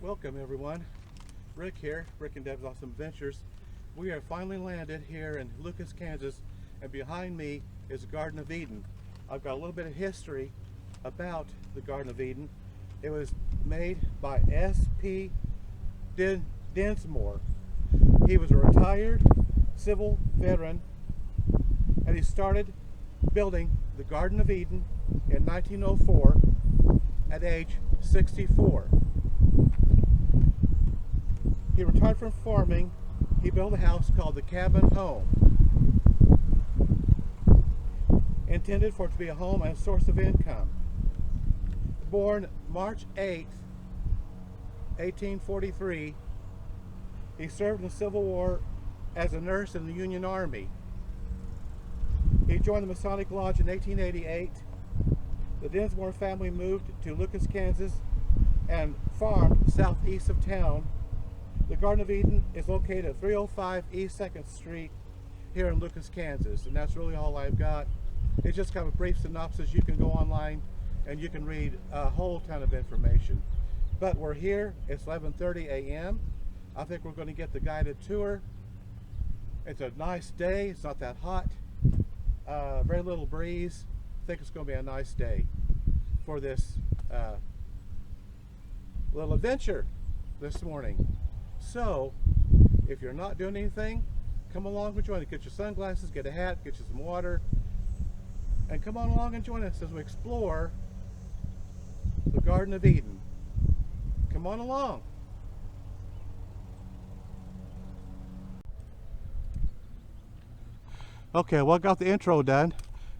Welcome everyone. Rick here, Rick and Dev's Awesome Adventures. We are finally landed here in Lucas, Kansas, and behind me is the Garden of Eden. I've got a little bit of history about the Garden of Eden. It was made by S.P. Dinsmore. He was a retired civil veteran, and he started building the Garden of Eden in 1904 at age 64. He retired from farming. He built a house called the Cabin Home, intended for it to be a home and a source of income. Born March 8th, 1843, he served in the Civil War as a nurse in the Union Army. He joined the Masonic Lodge in 1888. The Dinsmore family moved to Lucas, Kansas, and farmed southeast of town. The Garden of Eden is located at 305 East 2nd Street here in Lucas, Kansas, and that's really all I've got. It's just kind of a brief synopsis. You can go online and you can read a whole ton of information. But we're here. It's 11:30 a.m. I think we're going to get the guided tour. It's a nice day. It's not that hot. Very little breeze. I think it's going to be a nice day for this little adventure this morning. So, if you're not doing anything, come along and join us. Get your sunglasses, get a hat, get you some water, and come on along and join us as we explore the Garden of Eden. Come on along. Okay, well, I got the intro done.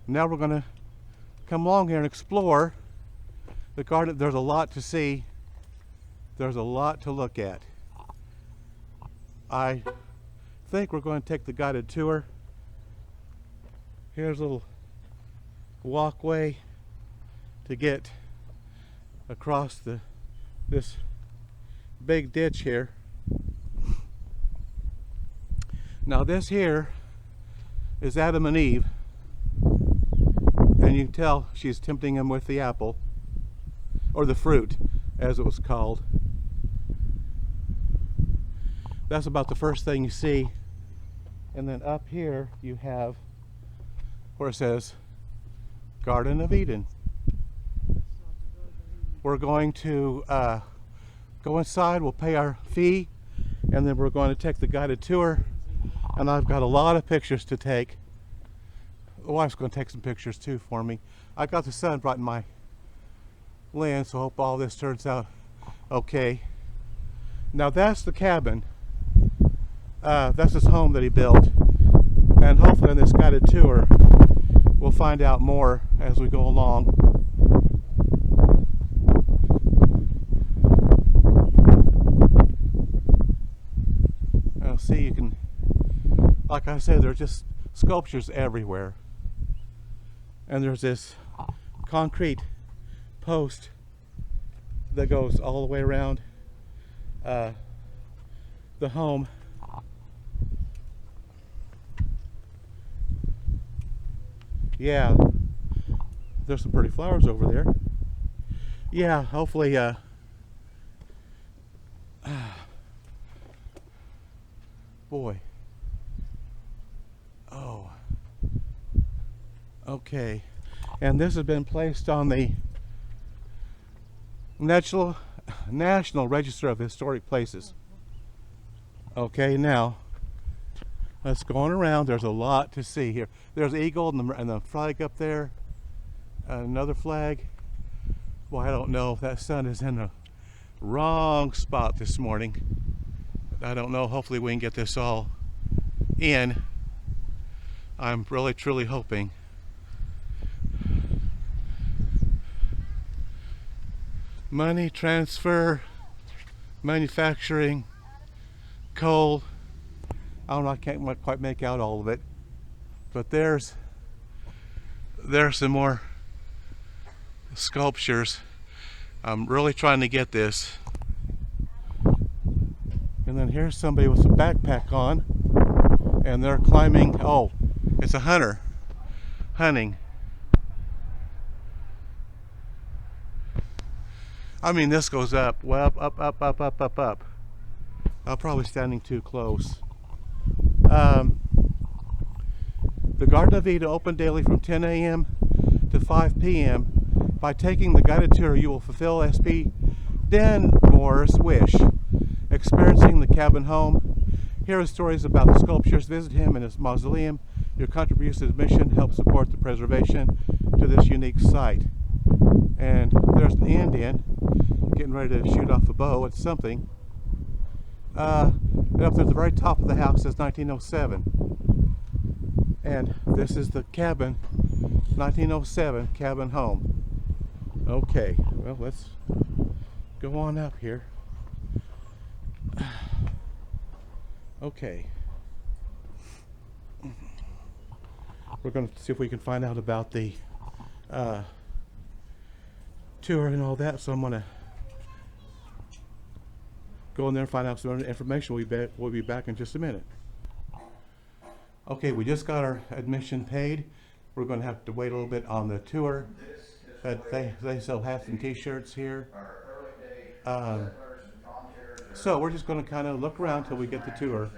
Now we're going to come along here and explore the garden. There's a lot to see. There's a lot to look at. I think we're going to take the guided tour. Here's a little walkway to get across this big ditch here. Now this here is Adam and Eve, and you can tell she's tempting him with the apple, or the fruit as it was called. That's about the first thing you see. And then up here you have where it says Garden of Eden. We're going to go inside, we'll pay our fee, and then we're going to take the guided tour. And I've got a lot of pictures to take. The wife's going to take some pictures too for me. I got the sun right in my lens, so I hope all this turns out okay. Now that's the cabin. That's his home that he built, and hopefully in this guided tour we'll find out more as we go along. Now see, you can, like I said, there are just sculptures everywhere, and there's this concrete post that goes all the way around the home. Yeah, there's some pretty flowers over there. Yeah, hopefully boy. Oh, okay. And this has been placed on the National Register of Historic Places. Okay, now let's go on around. There's a lot to see here. There's an eagle and the flag up there. Another flag. Boy, I don't know if that sun is in the wrong spot this morning. I don't know. Hopefully we can get this all in. I'm really truly hoping. Money transfer, manufacturing, coal. I don't know, I can't quite make out all of it, but there's some more sculptures. I'm really trying to get this. And then here's somebody with a backpack on, and they're climbing. Oh, it's a hunter hunting. I mean, this goes up, well, up. I'm probably standing too close. The Garden of Eden open daily from 10 a.m. to 5 p.m. By taking the guided tour, you will fulfill S.P. Denmore's wish, experiencing the cabin home. Here are stories about the sculptures. Visit him in his mausoleum. Your contribution to the mission helps support the preservation to this unique site. And there's an Indian getting ready to shoot off a bow at something. And up there at the very top of the house says 1907. And this is the cabin, 1907 cabin home. Okay, well, let's go on up here. Okay. We're going to see if we can find out about the tour and all that. So I'm going to go in there and find out some information. We'll be back in just a minute. Okay, we just got our admission paid. We're going to have to wait a little bit on the tour. But they sell hats and t-shirts here. So we're just going to kind of look around till we get the tour.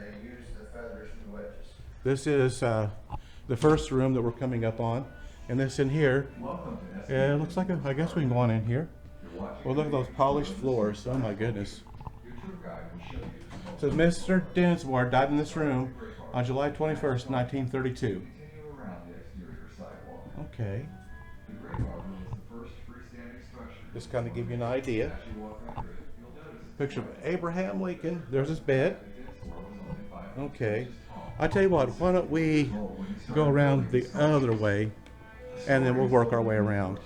This is the first room that we're coming up on. And this in here, it looks like I guess we can go on in here. Well, look at those polished floors. Oh my goodness. So Mr. Densmore died in this room on July 21st, 1932. Okay. Just kind of give you an idea. Picture of Abraham Lincoln. There's his bed. Okay. I tell you what, why don't we go around the other way and then we'll work our way around.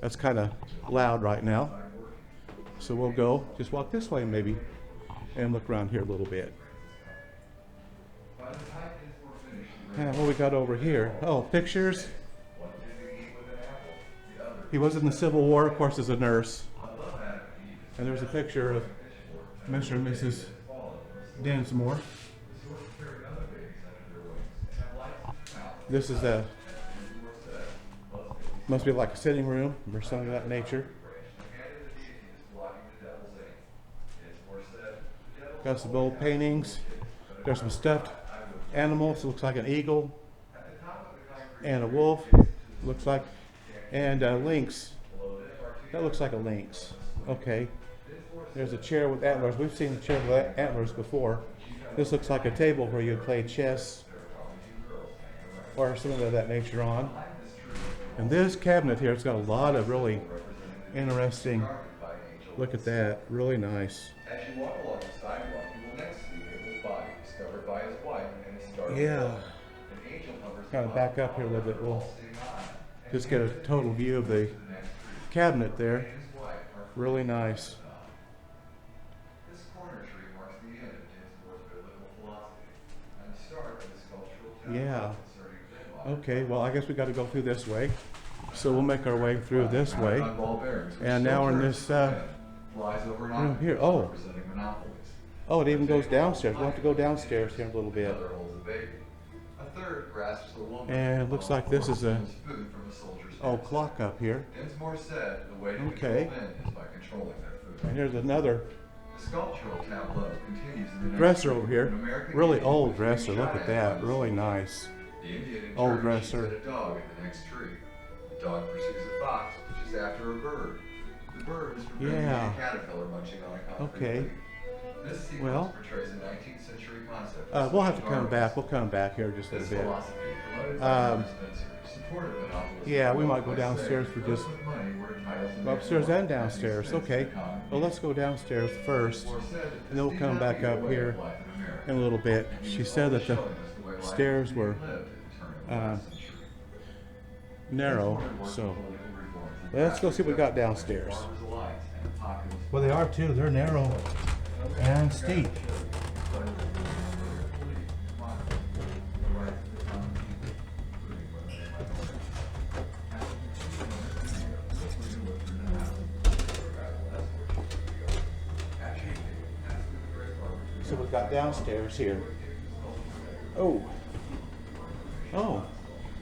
That's kind of loud right now. So we'll go, just walk this way maybe, and look around here a little bit. And what we got over here? Oh, pictures. He was in the Civil War, of course, as a nurse. And there's a picture of Mr. and Mrs. Densmore. This is must be like a sitting room or something of that nature. Got some old paintings. There's some stuffed animals. It looks like an eagle and a wolf. Looks like, and a lynx. That looks like a lynx. Okay. There's a chair with antlers. We've seen the chair with antlers before. This looks like a table where you play chess or something of that nature on. And this cabinet here, it's got a lot of really interesting, look at that, really nice. As you walk along the sidewalk, you will next see Abel's body discovered by his wife and his daughter. Yeah. An angel hovers Kind of back up here a little bit. We'll just get a total view of the cabinet there. Really nice. This corner tree marks the end of Densmore's biblical philosophy and the start of the sculptural Yeah. Okay, well, I guess we got to go through this way. So we'll make our way through this way. And now we're in this room here. Oh. Oh, it even goes downstairs. We'll have to go downstairs here in a little bit. And it looks like this is a clock up here. Densmore said the way to Okay. control men is by controlling their food. And here's another The sculptural tableau continues in the next dresser room. over here. An American Really Indian old is dresser. being Look shot at that. by the Really sun. nice. The Indian in Old turn dresser. shoots at a dog in the next tree. The dog pursues a fox, which is after a bird. The bird is preventing Yeah. a caterpillar munching on a concrete Okay. leaf. This sequence Well, portrays a 19th century concept. we'll have to come back. We'll come back here just a This little bit. philosophy, promoted by Um, Spencer, supported monopolists. Yeah, we might go downstairs for Those just with money were entitled to go upstairs make and more downstairs. expense Okay. than common Well, let's go downstairs first, Densmore said that and then we'll this come need back not be up the way here of life in America. in a little bit. She said that the Showing us the way life stairs was being were lived at the turn of the last century. narrow, so let's go see what we got downstairs. Well, they are too. They're narrow and steep. So we've got downstairs here. Oh. Oh.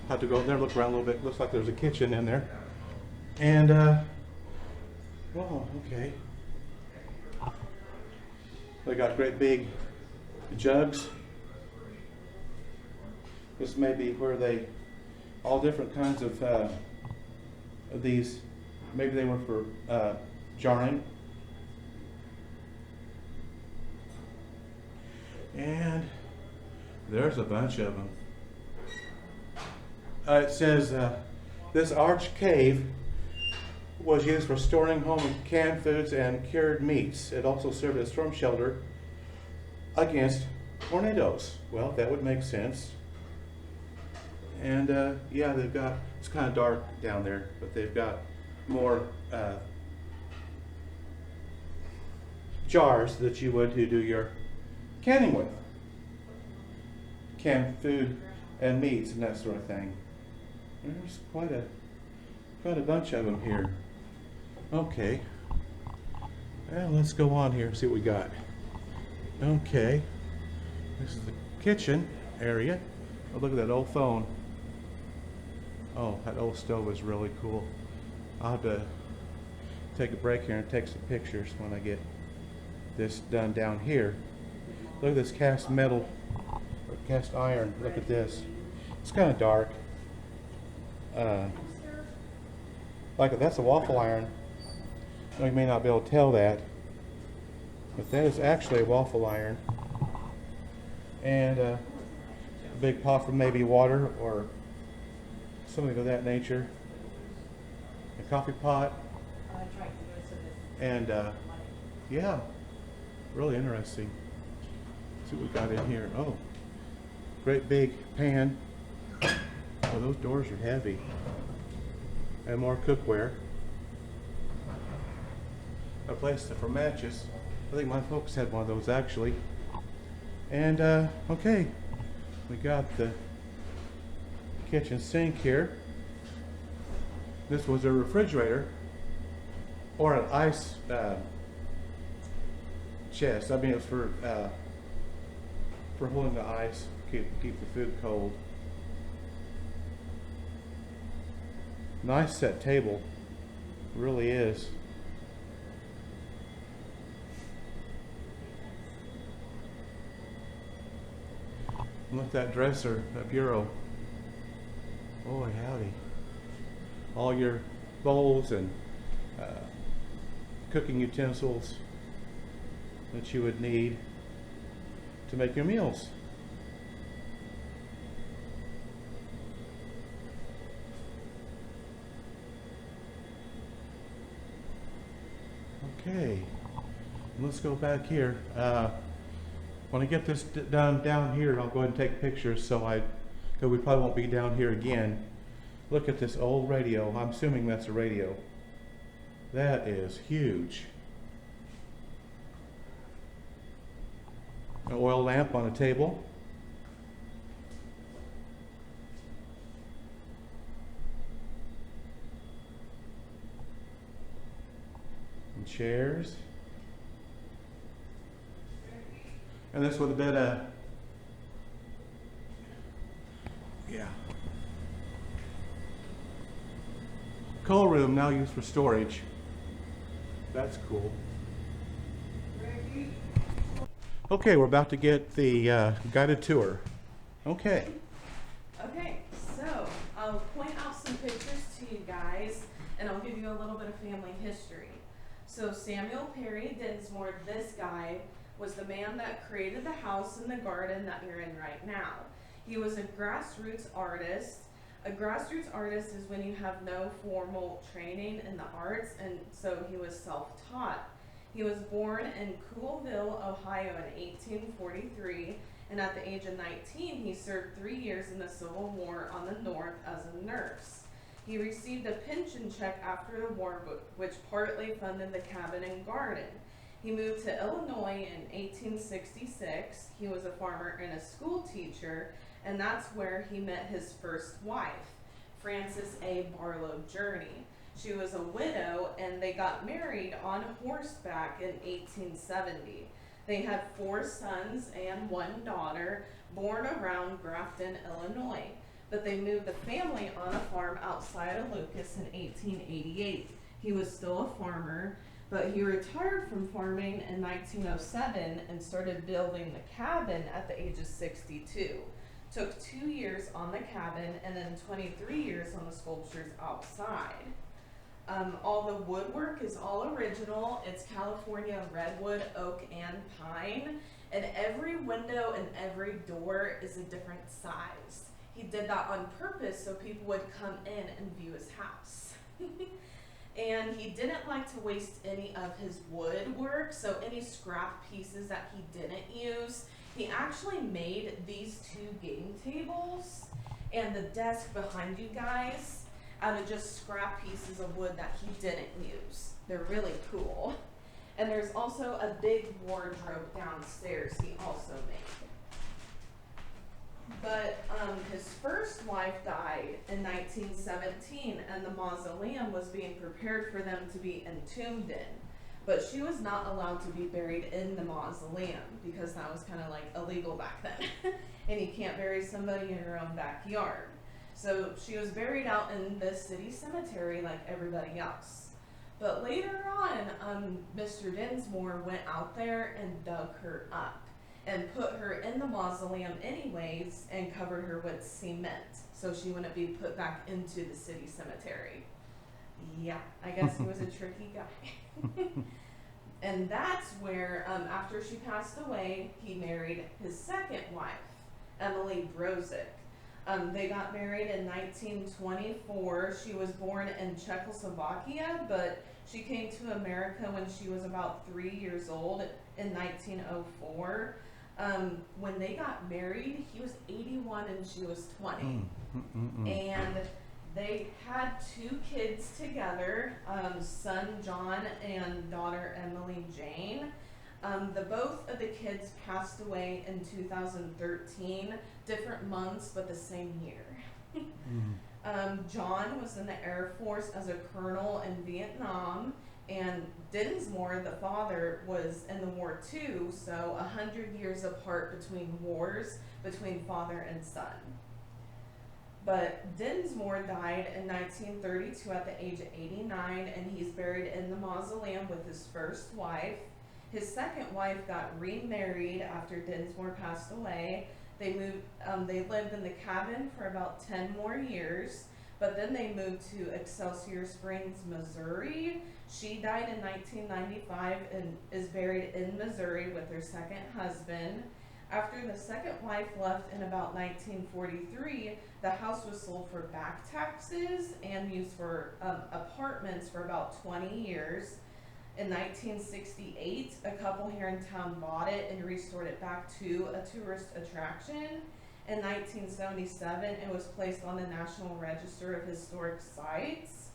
Have to go there, look around a little bit. Looks like there's a kitchen in there. And Oh, okay. They got great big jugs. This may be where they, all different kinds of these, maybe they were for jarring. And there's a bunch of them. It says this arch cave was used for storing home canned foods and cured meats. It also served as storm shelter against tornadoes. Well, that would make sense. And yeah, they've got, it's kind of dark down there, but they've got more jars that you would to do your canning with. Canned food and meats and that sort of thing. There's quite a bunch of them here. Okay. Well, let's go on here and see what we got. Okay. This is the kitchen area. Oh, look at that old phone. Oh, that old stove is really cool. I'll have to take a break here and take some pictures when I get this done down here. Look at this cast metal, or cast iron. Look at this. It's kind of dark. Like that's a waffle iron. You may not be able to tell that, but that is actually a waffle iron. And a big pot for maybe water or something of that nature. A coffee pot. And yeah, really interesting. Let's see what we got in here. Oh, great big pan. Oh, those doors are heavy. And more cookware. A place for matches. I think my folks had one of those actually. And okay, we got the kitchen sink here. This was a refrigerator or an ice chest. I mean, it was for holding the ice, keep the food cold. Nice set table, really is. Look at that dresser, that bureau. Boy, howdy. All your bowls and cooking utensils that you would need to make your meals. Okay, let's go back here. When I get this done down here, I'll go ahead and take pictures because we probably won't be down here again. Look at this old radio. I'm assuming that's a radio. That is huge. An oil lamp on a table. And chairs. And this with a bit of, yeah. Coal room now used for storage. That's cool. Okay, we're about to get the guided tour. Okay. Okay, so I'll point out some pictures to you guys, and I'll give you a little bit of family history. So Samuel Perry Dinsmore, this guy, was the man that created the house and the garden that you're in right now. He was a grassroots artist. A grassroots artist is when you have no formal training in the arts, and so he was self-taught. He was born in Coolville, Ohio in 1843, and at the age of 19, he served 3 years in the Civil War on the North as a nurse. He received a pension check after the war, which partly funded the cabin and garden. He moved to Illinois in 1866. He was a farmer and a school teacher, and that's where he met his first wife, Frances A. Barlow Journey. She was a widow, and they got married on horseback in 1870. They had 4 sons and 1 daughter, born around Grafton, Illinois. But they moved the family on a farm outside of Lucas in 1888. He was still a farmer, but he retired from farming in 1907 and started building the cabin at the age of 62. Took 2 years on the cabin and then 23 years on the sculptures outside. All the woodwork is all original. It's California redwood, oak, and pine. And every window and every door is a different size. He did that on purpose so people would come in and view his house. And he didn't like to waste any of his woodwork, so any scrap pieces that he didn't use, he actually made these 2 game tables and the desk behind you guys out of just scrap pieces of wood that he didn't use. They're really cool. And there's also a big wardrobe downstairs he also made. But his first wife died in 1917, and the mausoleum was being prepared for them to be entombed in. But she was not allowed to be buried in the mausoleum because that was kind of like illegal back then. And you can't bury somebody in your own backyard. So she was buried out in the city cemetery like everybody else. But later on, Mr. Dinsmore went out there and dug her up and put her in the mausoleum anyways and covered her with cement so she wouldn't be put back into the city cemetery. Yeah, I guess he was a tricky guy. And that's where, after she passed away, he married his second wife, Emily Brozick. They got married in 1924. She was born in Czechoslovakia, but she came to America when she was about 3 years old in 1904. When they got married, he was 81 and she was 20. And they had 2 kids together, son John and daughter Emily Jane. Both of the kids passed away in 2013, different months but the same year. John was in the Air Force as a colonel in Vietnam, and Dinsmore, the father, was in the war too, so 100 years apart between wars between father and son. But Dinsmore died in 1932 at the age of 89, and he's buried in the mausoleum with his first wife. His second wife got remarried after Dinsmore passed away. They lived in the cabin for about 10 more years, but then they moved to Excelsior Springs, Missouri. She died in 1995 and is buried in Missouri with her second husband. After the second wife left in about 1943, the house was sold for back taxes and used for apartments for about 20 years. In 1968, a couple here in town bought it and restored it back to a tourist attraction. In 1977, it was placed on the National Register of Historic Sites.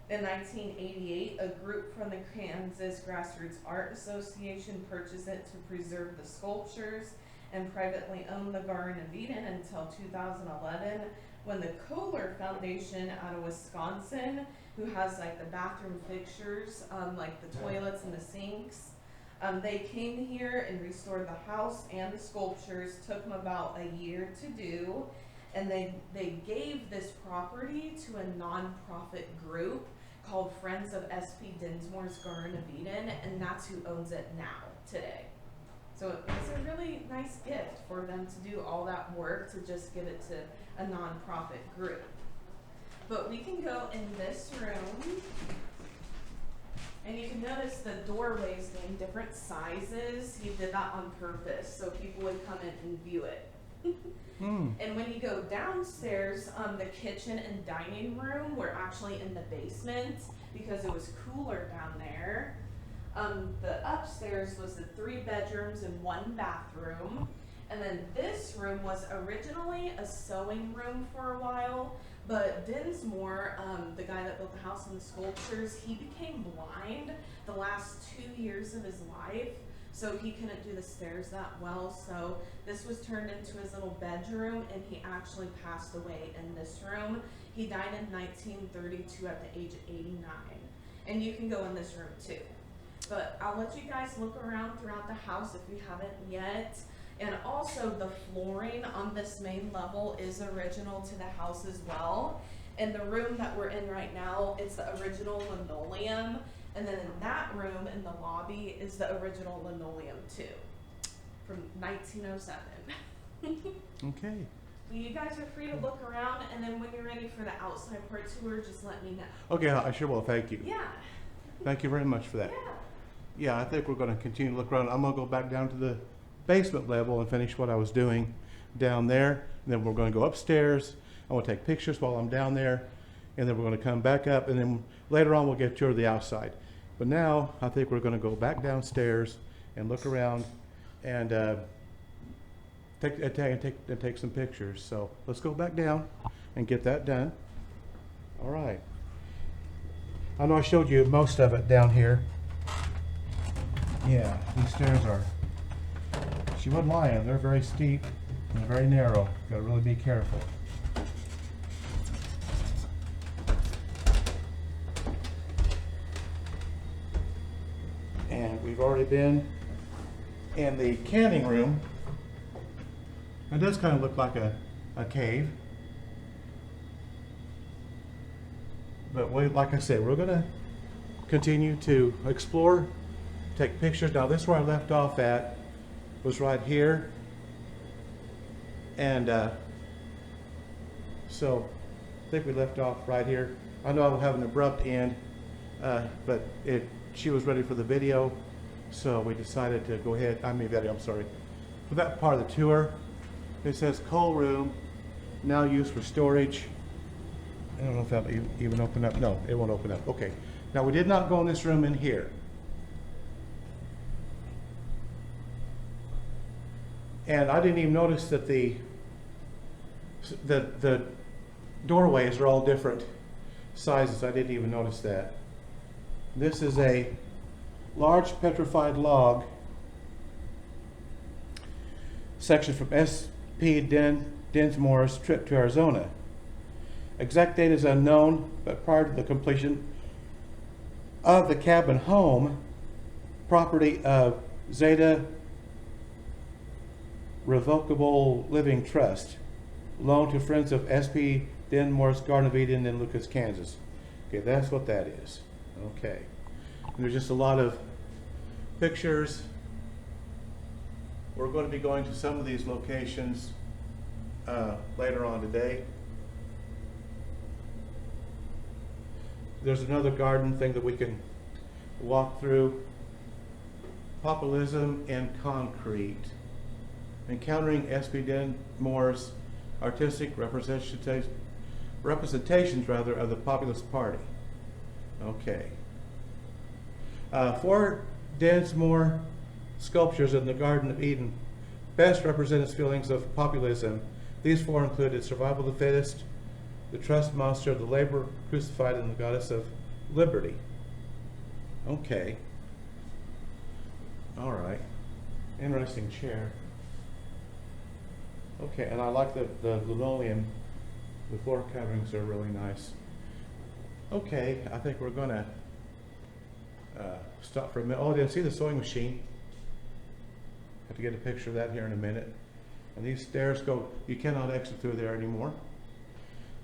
In 1988, a group from the Kansas Grassroots Art Association purchased it to preserve the sculptures and privately owned the Garden of Eden until 2011, when the Kohler Foundation out of Wisconsin, who has like the bathroom fixtures, like the toilets and the sinks, they came here and restored the house and the sculptures. Took them about a year to do, and they gave this property to a non-profit group called Friends of S.P. Dinsmore's Garden of Eden, and that's who owns it now, today. So it was a really nice gift for them to do all that work to just give it to a non-profit group. But we can go in this room, and you can notice the doorways in different sizes. He did that on purpose so people would come in and view it. And when you go downstairs, the kitchen and dining room were actually in the basement because it was cooler down there. The upstairs was the 3 bedrooms and 1 bathroom. And then this room was originally a sewing room for a while, but Dinsmore, the guy that built the house and the sculptures, he became blind the last 2 years of his life, so he couldn't do the stairs that well. So this was turned into his little bedroom, and he actually passed away in this room. He died in 1932 at the age of 89. And you can go in this room too. But I'll let you guys look around throughout the house if you haven't yet. And also the flooring on this main level is original to the house as well. In the room that we're in right now, it's the original linoleum, and then in that room in the lobby is the original linoleum too, from 1907. Okay. Well, you guys are free to look around, and then when you're ready for the outside part tour, just let me know. Okay, I sure will. Thank you. Yeah. Thank you very much for that. Yeah. Yeah, I think we're going to continue to look around. I'm going to go back down to the basement level and finish what I was doing down there. And then we're going to go upstairs. I want to take pictures while I'm down there. And then we're going to come back up. And then later on, we'll get a tour of the outside. But now, I think we're going to go back downstairs and look around and take some pictures. So let's go back down and get that done. All right. I know I showed you most of it down here. Yeah, these stairs are, she wasn't lying, they're very steep and very narrow. Gotta really be careful. And we've already been in the canning room. It does kind of look like a cave. But like I said, we're gonna continue to explore, take pictures. Now this is where I left off at, was right here. And so I think we left off right here. I know I will have an abrupt end, but she was ready for the video, so we decided to go ahead, I'm sorry. For that part of the tour, it says coal room, now used for storage. I don't know if that'll even open up. No, it won't open up. Okay. Now we did not go in this room in here. And I didn't even notice that the doorways are all different sizes. I didn't even notice that. This is a large petrified log section from S.P. Dinsmore's trip to Arizona. Exact date is unknown, but prior to the completion of the cabin home, property of Zeta Revocable Living Trust, loaned to friends of S.P. Dinsmore's Garden of Eden in Lucas, Kansas. Okay, that's what that is. Okay. And there's just a lot of pictures. We're going to be going to some of these locations later on today. There's another garden thing that we can walk through. Populism and concrete. Encountering S.P. Dinsmore's artistic representations of the Populist Party. Okay. 4 Dinsmore sculptures in the Garden of Eden best represent his feelings of populism. These 4 included Survival of the Fittest, the Trust Monster, the Labor Crucified, and the Goddess of Liberty. Okay. All right. Interesting chair. Okay, and I like the linoleum. The floor coverings are really nice. Okay, I think we're gonna stop for a minute. Oh, I didn't see the sewing machine. Have to get a picture of that here in a minute. And these stairs go, you cannot exit through there anymore.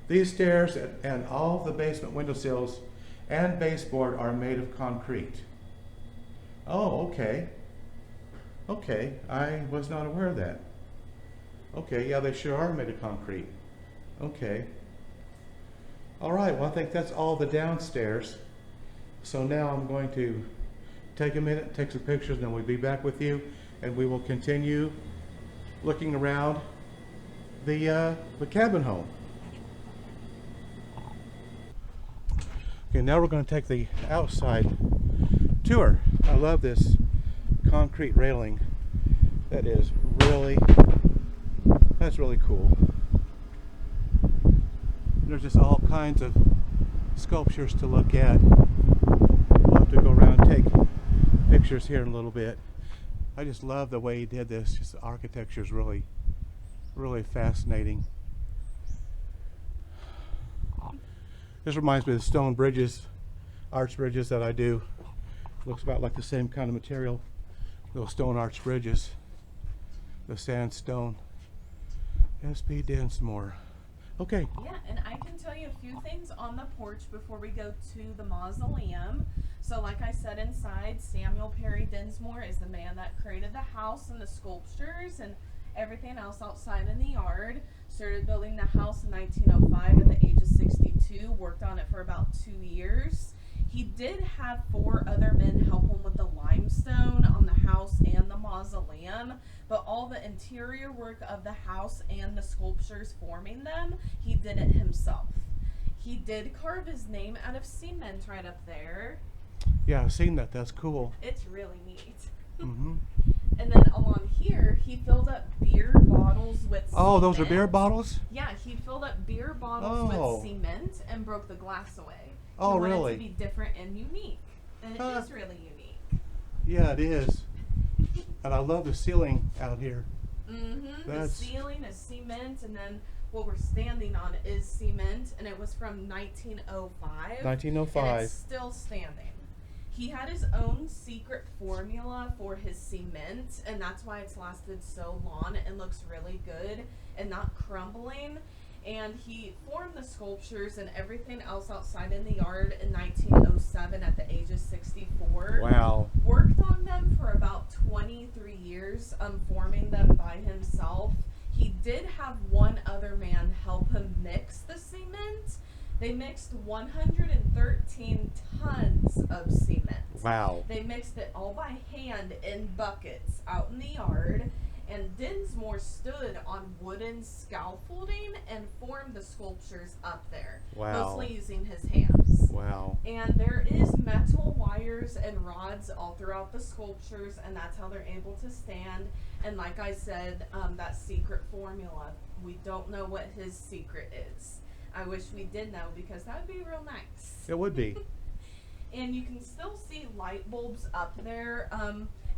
These stairs and all the basement windowsills and baseboard are made of concrete. Oh, okay. Okay, I was not aware of that. Okay, yeah, they sure are made of concrete. Okay. All right, well, I think that's all the downstairs. So now I'm going to take a minute, take some pictures, and then we'll be back with you, and we will continue looking around the cabin home. Okay, now we're going to take the outside tour. I love this concrete railing. That's really cool. There's just all kinds of sculptures to look at. We'll have to go around and take pictures here in a little bit. I just love the way he did this. Just the architecture is really, really fascinating. This reminds me of the stone bridges, arch bridges that I do. Looks about like the same kind of material. Those stone arch bridges. The sandstone. S.P. Dinsmore. Okay. Yeah, and I can tell tell you a few things on the porch before we go to the mausoleum. So like I said, inside, Samuel Perry Dinsmore is the man that created the house and the sculptures and everything else outside in the yard. Started building the house in 1905 at the age of 62, worked on it for about 2 years. He did have 4 other men help him with the limestone on the house and the mausoleum, but all the interior work of the house and the sculptures forming them, he did it himself. He did carve his name out of cement right up there. Yeah, I've seen that. That's cool. It's really neat. Mm-hmm. And then along here, he filled up beer bottles with Oh, those are cement. beer bottles? Yeah, he filled up beer bottles Oh. with cement and broke the glass away. Oh, he wanted really? to be different and unique. And it Huh. is really unique. Yeah, it is. And I love the ceiling out here. Mm-hmm. The That's- ceiling is cement, and then what we're standing on is cement, and it was from 1905. And 1905. it's still standing. He had his own secret formula for his cement, and that's why it's lasted so long and looks really good and not crumbling. And he formed the sculptures and everything else outside in the yard in 1907 at the age of 64. Wow. Worked on them for about 23 years, forming them by himself. He did have one other man help him mix the cement. They mixed 113 tons of cement. Wow. They mixed it all by hand in buckets out in the yard, and Dinsmore stood on wooden scaffolding and formed the sculptures up there, Wow. mostly using his hands. Wow. And there is metal wires and rods all throughout the sculptures, and that's how they're able to stand. And like I said, that secret formula, we don't know what his secret is. I wish we did know, because that would be real nice. It would be. And you can still see light bulbs up there.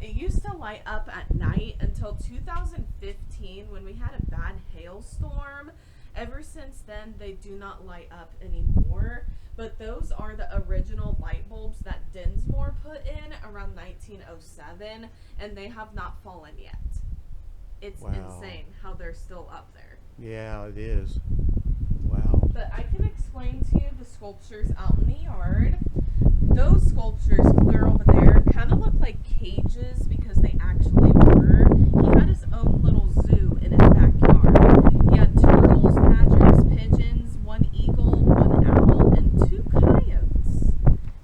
It used to light up at night until 2015 when we had a bad hailstorm. Ever since then, they do not light up anymore. But those are the original light bulbs that Dinsmore put in around 1907, and they have not fallen yet. It's Wow. insane how they're still up there. Yeah, it is. Wow. But I can explain to you the sculptures out in the yard. Those sculptures clear over there kind of look like cages because they actually were. He had his own little zoo in his backyard. He had turtles, badgers, pigeons, 1 eagle, 1 owl, and 2 coyotes.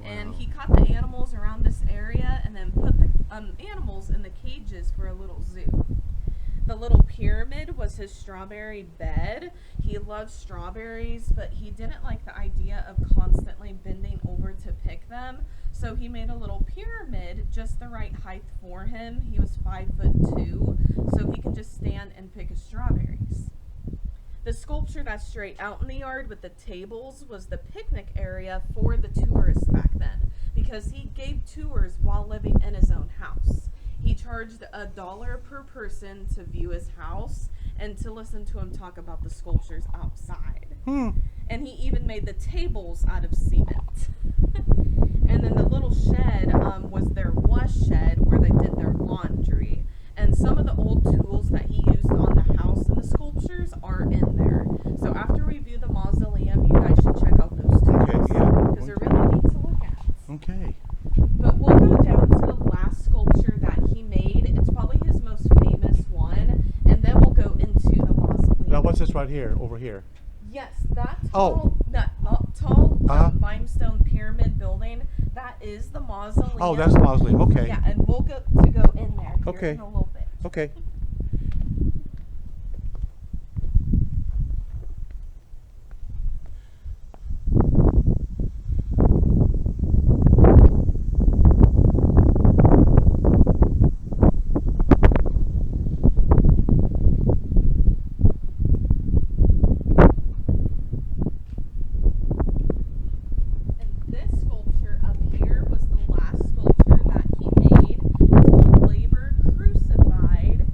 And Wow. he caught the animals around this area and then put the animals in the cages for a little zoo. The little pyramid was his strawberry bed. He loved strawberries, but he didn't like the idea of constantly bending over to pick them. So he made a little pyramid just the right height for him. He was 5'2", so he could just stand and pick his strawberries. The sculpture that's straight out in the yard with the tables was the picnic area for the tourists back then, because he gave tours while living in his own house. He charged $1 per person to view his house and to listen to him talk about the sculptures outside. And he even made the tables out of cement. And then the little shed was their wash shed where they did their laundry. And some of the old tools that he used on the house and the sculptures are in there. So after we view the mausoleum, you guys should check out those tools. Okay, yeah. Because they're really neat to look at. Okay. But we'll go down to the last sculpture that he made. It's probably his most famous one. And then we'll go into the mausoleum. Now, what's this right here, over here? Yes, that Oh. tall Uh-huh. limestone pyramid building, that is the mausoleum. Oh, that's the mausoleum. Okay. Yeah, and we'll go in there here Okay. in a little bit. Okay. And this sculpture up here was the last sculpture that he made. It's called Labor Crucified.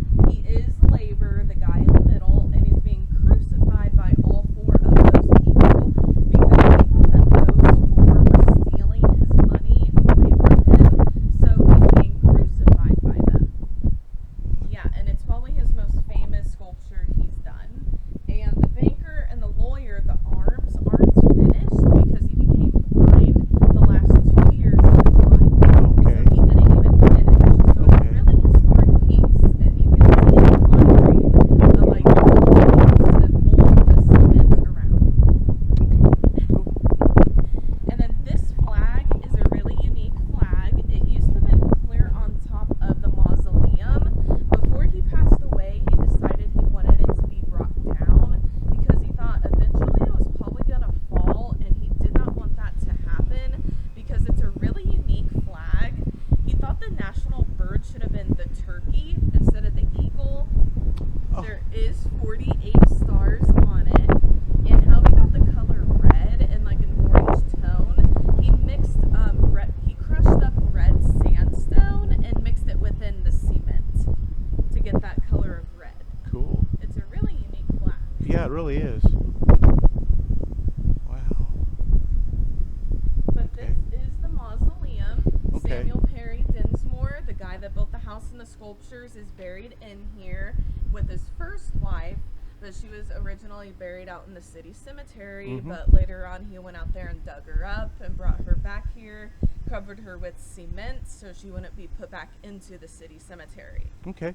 sculptures is buried in here with his first wife, but she was originally buried out in the city cemetery, but later on he went out there and dug her up and brought her back here, covered her with cement so she wouldn't be put back into the city cemetery. Okay.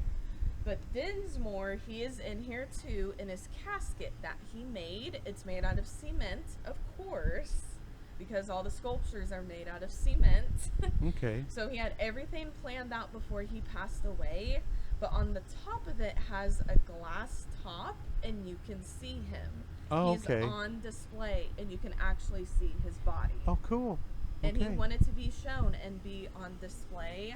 But Dinsmore, he is in here too in his casket that he made. It's made out of cement, of course, because all the sculptures are made out of cement. Okay. So he had everything planned out before he passed away, but on the top of it has a glass top and you can see him. Oh, He's okay. on display and you can actually see his body. Oh, cool. And he Okay. wanted to be shown and be on display.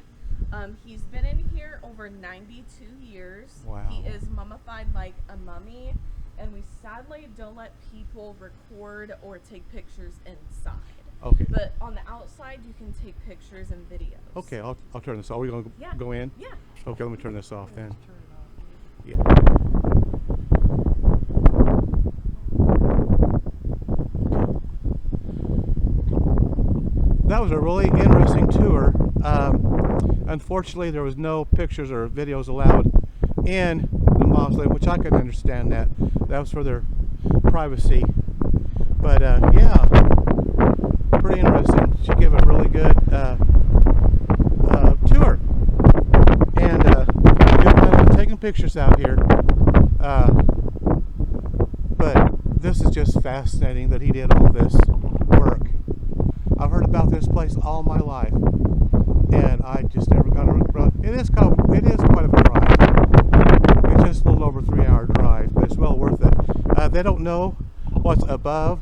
He's been in here over 92 years. Wow. He is mummified like a mummy, and we sadly don't let people record or take pictures inside. Okay. But on the outside, you can take pictures and videos. Okay, I'll turn this off. Are we going to Yeah. go in? Yeah. Okay, let me turn this off then. Yeah. That was a really interesting tour. Unfortunately, there was no pictures or videos allowed in the mausoleum, which I could understand that. That was for their privacy. But yeah, pretty interesting. She gave a really good tour. And good taking pictures out here. But this is just fascinating that he did all this work. I've heard about this place all my life, and I just never got around. It is quite of a drive. It's just a little over a 3-hour drive, but it's well worth it. They don't know what's above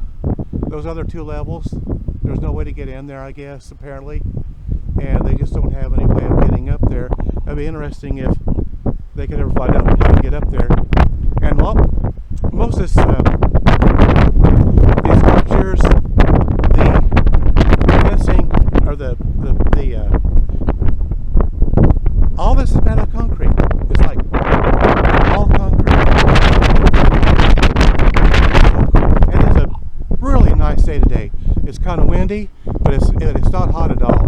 those other 2 levels. There's no way to get in there, I guess, apparently, and they just don't have any way of getting up there. It'd be interesting if they could ever find out how to get up there. And well, most of this, these sculptures, the fencing, or all this is made out of concrete. It's like all concrete. And it's a really nice day today. It's kind of windy, but it's not hot at all.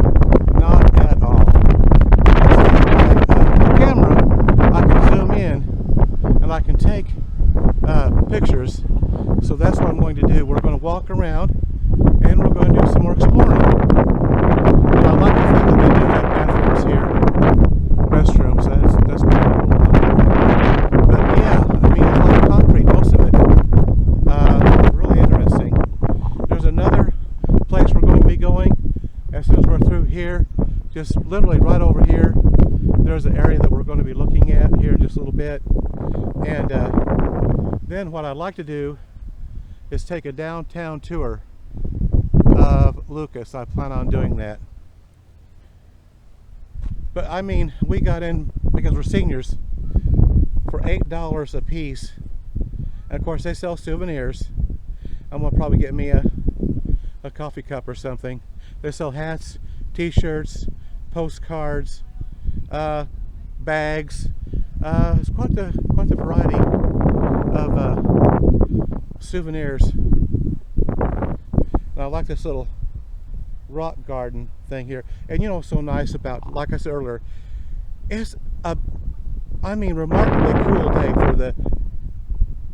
Not at all. The camera, I can zoom in and I can take pictures. So that's what I'm going to do. We're going to walk around and we're going to do some more exploring. And I like the fact that they do have bathrooms here, restrooms. That's pretty cool. But yeah, I mean, it's like concrete, most of it. Really interesting. There's another place we're going to be going as soon as we're through here. Just literally right over here. There's an area that we're going to be looking at here in just a little bit. And then what I'd like to do is take a downtown tour of Lucas. I plan on doing that. But I mean, we got in because we're seniors for $8 a piece. And of course they sell souvenirs. I'm gonna probably get me a coffee cup or something. They sell hats, t-shirts, postcards, bags. It's quite the variety of souvenirs. And I like this little rock garden thing here. And you know what's so nice about, like I said earlier, it's a, I mean, remarkably cool day for the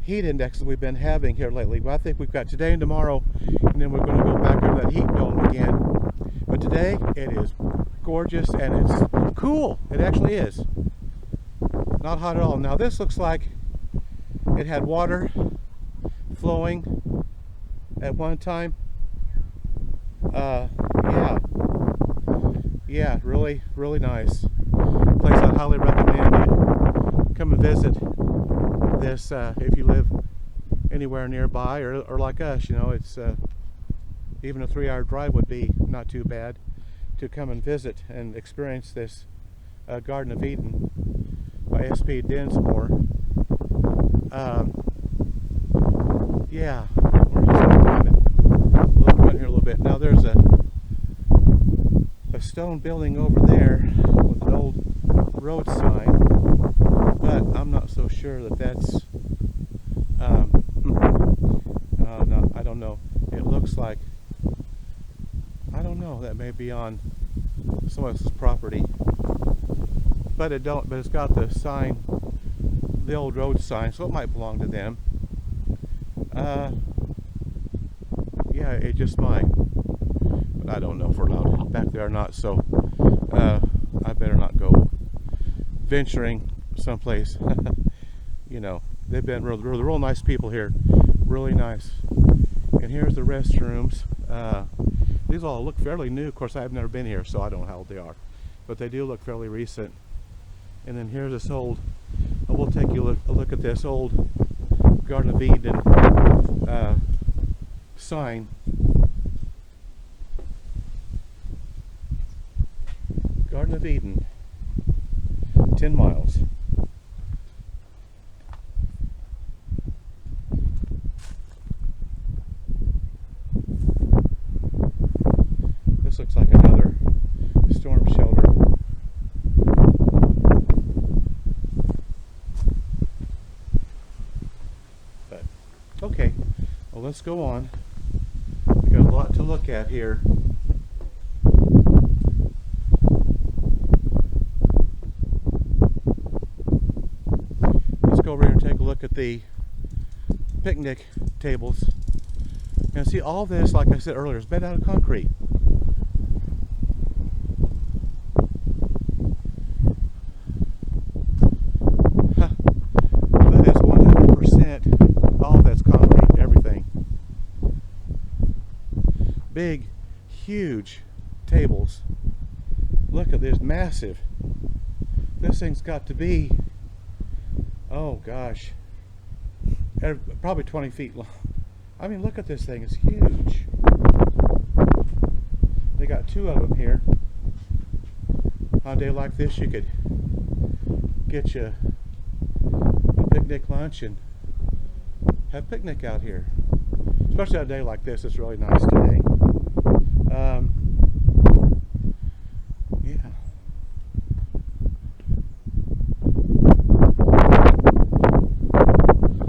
heat index that we've been having here lately. But I think we've got today and tomorrow, and then we're going to go back over that heat dome again. But today it is gorgeous and it's cool. It actually is. Not hot at all. Now this looks like it had water flowing at one time. Yeah, really nice place. I'd highly recommend you come and visit this if you live anywhere nearby, or like us, you know, it's even a 3-hour drive would be not too bad to come and visit and experience this Garden of Eden by S.P. Dinsmore. Yeah, we're just going to kind of look around here a little bit. Now there's a stone building over there with an old road sign, but I'm not so sure that that's no, I don't know. It looks like, I don't know, that may be on someone else's property. but it's got the sign, the old road sign, so it might belong to them. Yeah, it just might, but I don't know if we're allowed back there or not, so I better not go venturing someplace. You know, they've been real nice people here, really nice. And here's the restrooms. These all look fairly new. Of course, I've never been here, so I don't know how old they are, but they do look fairly recent. And then here's this old, we'll take you a look at this old Garden of Eden sign. Garden of Eden, 10 miles. This looks like another storm shelter. But, okay, well, let's go on. We got a lot to look at here. Let's go over here and take a look at the picnic tables. And see, all this, like I said earlier, is made out of concrete. That is 100%, all that's concrete, everything. Big, huge tables. Look at this, massive. This thing's got to be, oh gosh, probably 20 feet long. I mean, look at this thing, it's huge. They got two of them here. On a day like this, you could get you a picnic lunch and have a picnic out here. Especially on a day like this, it's really nice today. Yeah.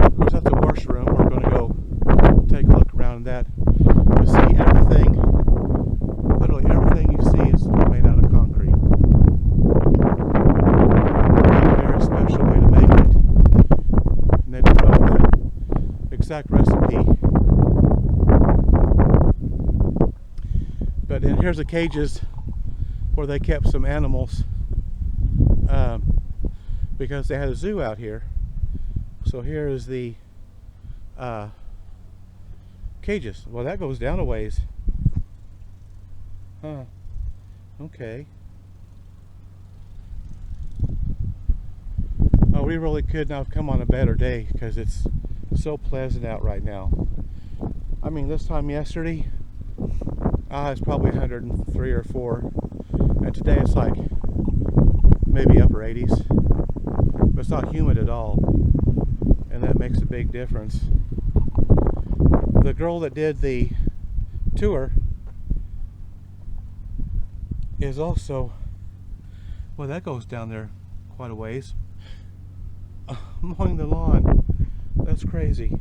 Of course, that's the washroom. We're going to go take a look around that. You see everything, literally everything you see is made out of concrete. A very special way to make it. And they developed the exact recipe. But then here's the cages where they kept some animals because they had a zoo out here. So here is the cages. Well, that goes down a ways. Huh. Okay. Oh, we really could not have come on a better day because it's so pleasant out right now. I mean, this time yesterday, it's probably 103 or 4. And today it's like maybe upper 80s. But it's not humid at all. And that makes a big difference. The girl that did the tour is also, well, that goes down there quite a ways, mowing the lawn. That's crazy.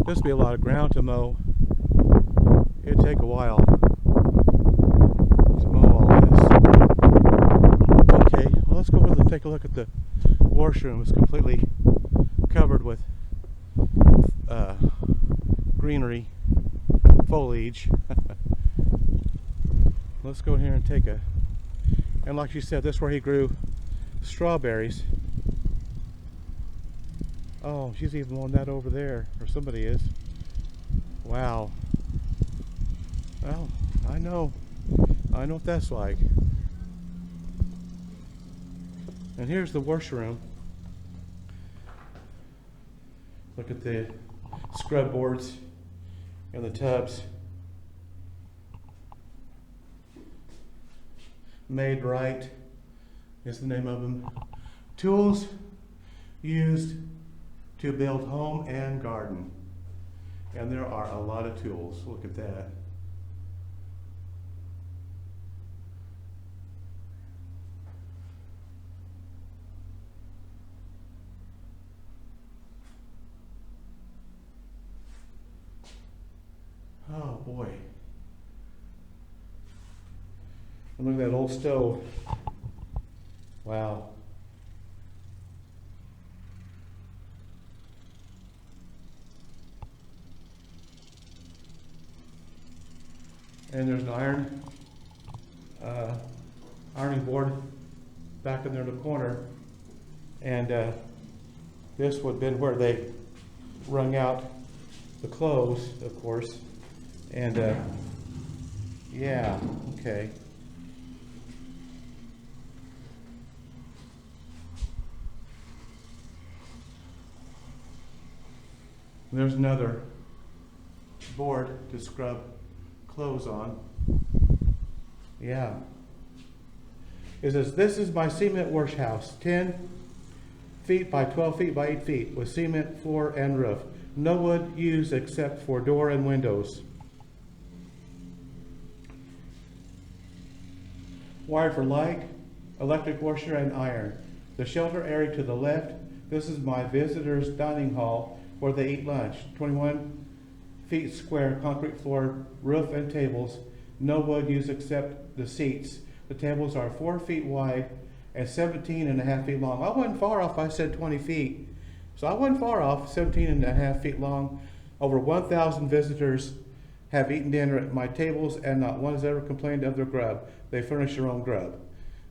This would be a lot of ground to mow. It'd take a while to mow all this. Okay, well, let's go over and take a look at the washroom. It's completely covered with greenery, foliage. Let's go in here and take a, and like you said, this is where he grew strawberries. Oh, she's even on that over there, or somebody is. Wow. Well, I know what that's like. And here's the washroom. Look at the scrub boards and the tubs. Made Right is the name of them. Tools used to build home and garden. And there are a lot of tools. Look at that. Oh boy. And look at that old stove. Wow. And there's an ironing board back in there in the corner. And this would have been where they wrung out the clothes, of course. And yeah, okay. And there's another board to scrub clothes on. Yeah. It says, this is my cement wash house, 10 feet by 12 feet by 8 feet with cement floor and roof. No wood used except for door and windows. Wired for light, electric washer and iron. The shelter area to the left. This is my visitors' dining hall where they eat lunch. 21 feet square, concrete floor, roof and tables. No wood used except the seats. The tables are 4 feet wide and 17.5 feet long. I wasn't far off, I said 20 feet. So I wasn't far off, 17.5 feet long. Over 1,000 visitors have eaten dinner at my tables and not one has ever complained of their grub. They furnish their own grub.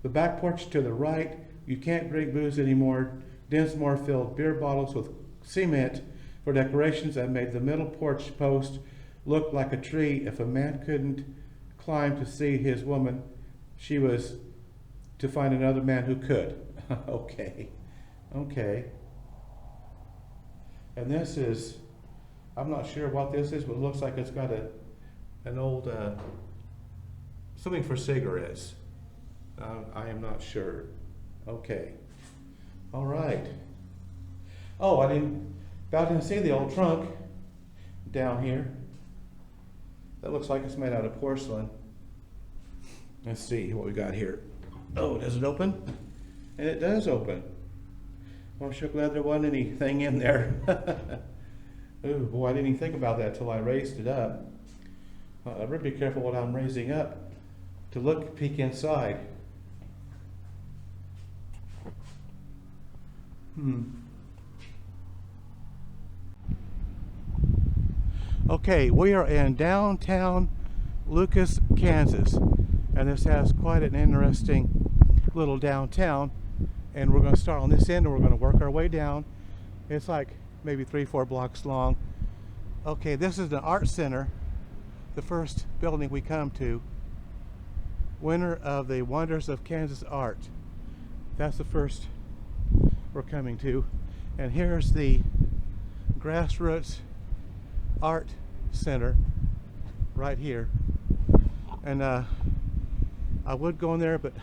The back porch to the right, you can't drink booze anymore. Dinsmore filled beer bottles with cement for decorations and made the middle porch post look like a tree. If a man couldn't climb to see his woman, she was to find another man who could. Okay. And this is, I'm not sure what this is, but it looks like it's got an old, something for cigarettes. I am not sure. Okay. All right. Oh, I didn't see the old trunk down here. That looks like it's made out of porcelain. Let's see what we got here. Oh, does it open? And it does open. I'm sure glad there wasn't anything in there. Oh boy, I didn't even think about that till I raised it up. I better be careful what I'm raising up to peek inside. Okay, we are in downtown Lucas, Kansas, and this has quite an interesting little downtown. And we're going to start on this end and we're going to work our way down. It's like maybe 3-4 blocks long. Okay, this is the art center, the first building we come to. Winner of the Wonders of Kansas Art. That's the first we're coming to. And here's the Grassroots Art Center right here. And I would go in there, but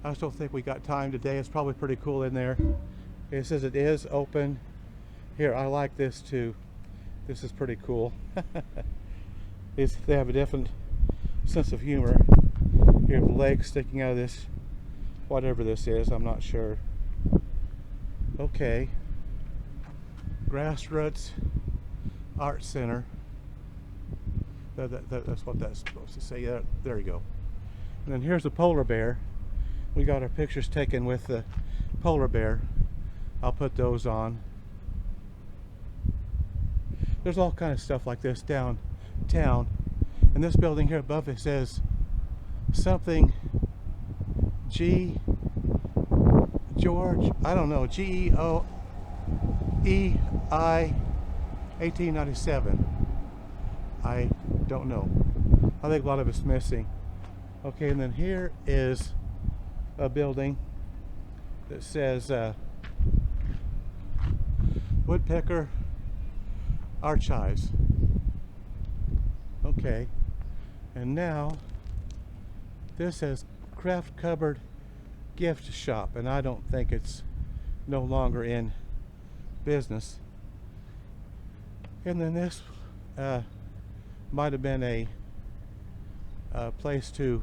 I just don't think we got time today. It's probably pretty cool in there. It says it is open. Here, I like this too. This is pretty cool. They have a different sense of humor. Here, the legs sticking out of this, whatever this is, I'm not sure. Okay. Grassroots Art Center. That's what that's supposed to say. Yeah, there you go. And then here's the polar bear. We got our pictures taken with the polar bear. I'll put those on. There's all kind of stuff like this downtown. And this building here above it says something George, I don't know, GEOEI 1897. I don't know. I think a lot of it's missing. Okay, and then here is a building that says Woodpecker Archives. Okay, and now this says Craft Cupboard Gift Shop, and I don't think it's no longer in business. And then this might have been a place to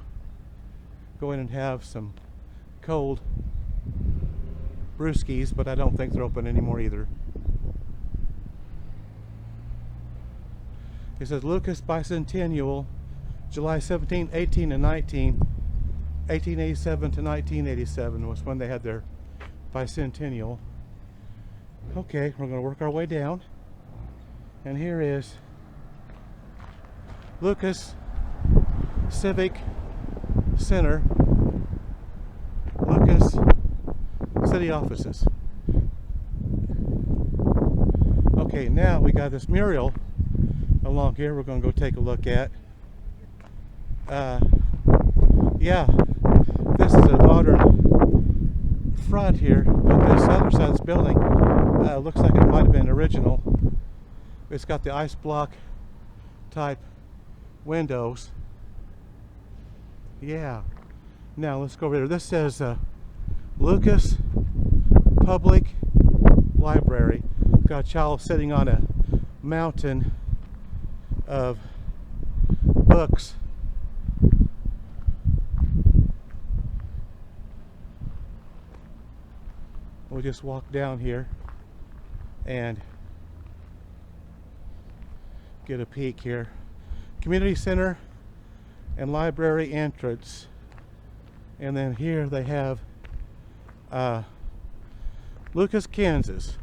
go in and have some cold brewskis, but I don't think they're open anymore either. It says Lucas Bicentennial, July 17, 18, and 19. 1887 to 1987 was when they had their bicentennial. Okay, we're going to work our way down. And here is Lucas Civic Center, Lucas City Offices. Okay, now we got this mural along here we're going to go take a look at. Yeah, this is a modern front here, but this other side of this building looks like it might have been original. It's got the ice block type windows. Yeah. Now let's go over there. This says Lucas Public Library. Got a child sitting on a mountain of books. We'll just walk down here and get a peek here. Community Center and Library entrance. And then here they have Lucas, Kansas.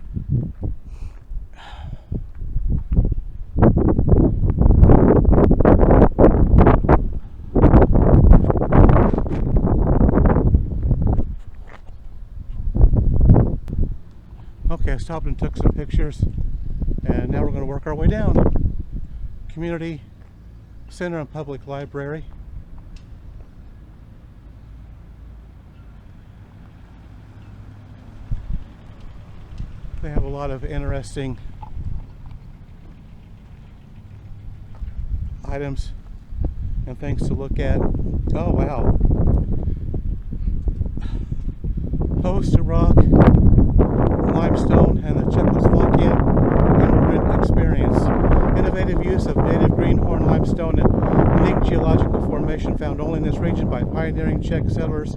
Okay, I stopped and took some pictures, and now we're going to work our way down. Community Center and Public Library. They have a lot of interesting items and things to look at. Oh wow. Post rock, limestone, and the Czechoslovakian immigrant experience. Innovative use of native greenhorn limestone and unique geological formation found only in this region by pioneering Czech settlers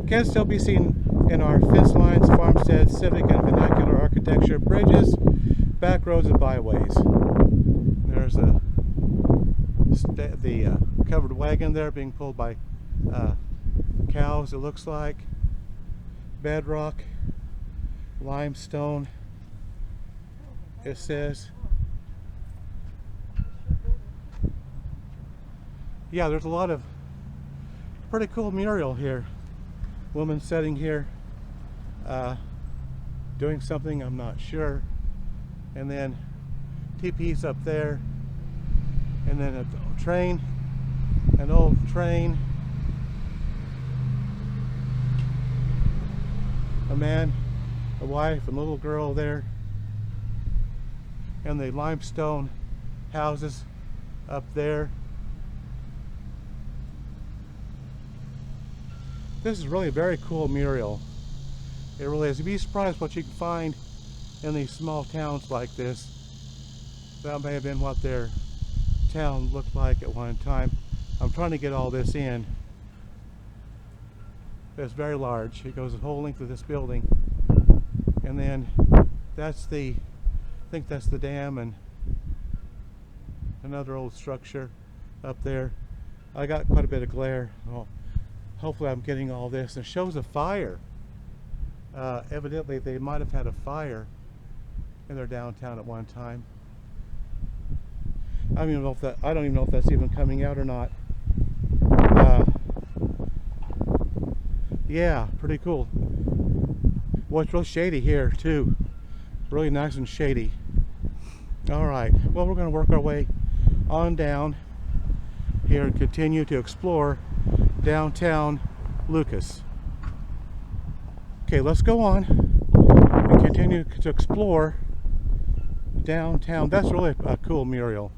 can still be seen in our fence lines, farmsteads, civic and vernacular architecture, bridges, back roads, and byways. There's the covered wagon there being pulled by cows, it looks like. Bedrock, limestone, it says. Yeah, there's a lot of pretty cool mural here. Woman sitting here doing something, I'm not sure. And then teepees up there. And then a train, an old train. A man, a wife, and a little girl there. And the limestone houses up there. This is really a very cool mural. It really is. You'd be surprised what you can find in these small towns like this. That may have been what their town looked like at one time. I'm trying to get all this in. It's very large. It goes the whole length of this building. And then that's the, I think that's the dam and another old structure up there. I got quite a bit of glare. Oh, hopefully I'm getting all this. It shows a fire. Evidently they might have had a fire in their downtown at one time. I don't even know if that's even coming out or not. Yeah, pretty cool. Well, it's real shady here too. Really nice and shady. All right, well, we're going to work our way on down here and continue to explore downtown Lucas. Okay, let's go on and continue to explore downtown. That's really a cool mural.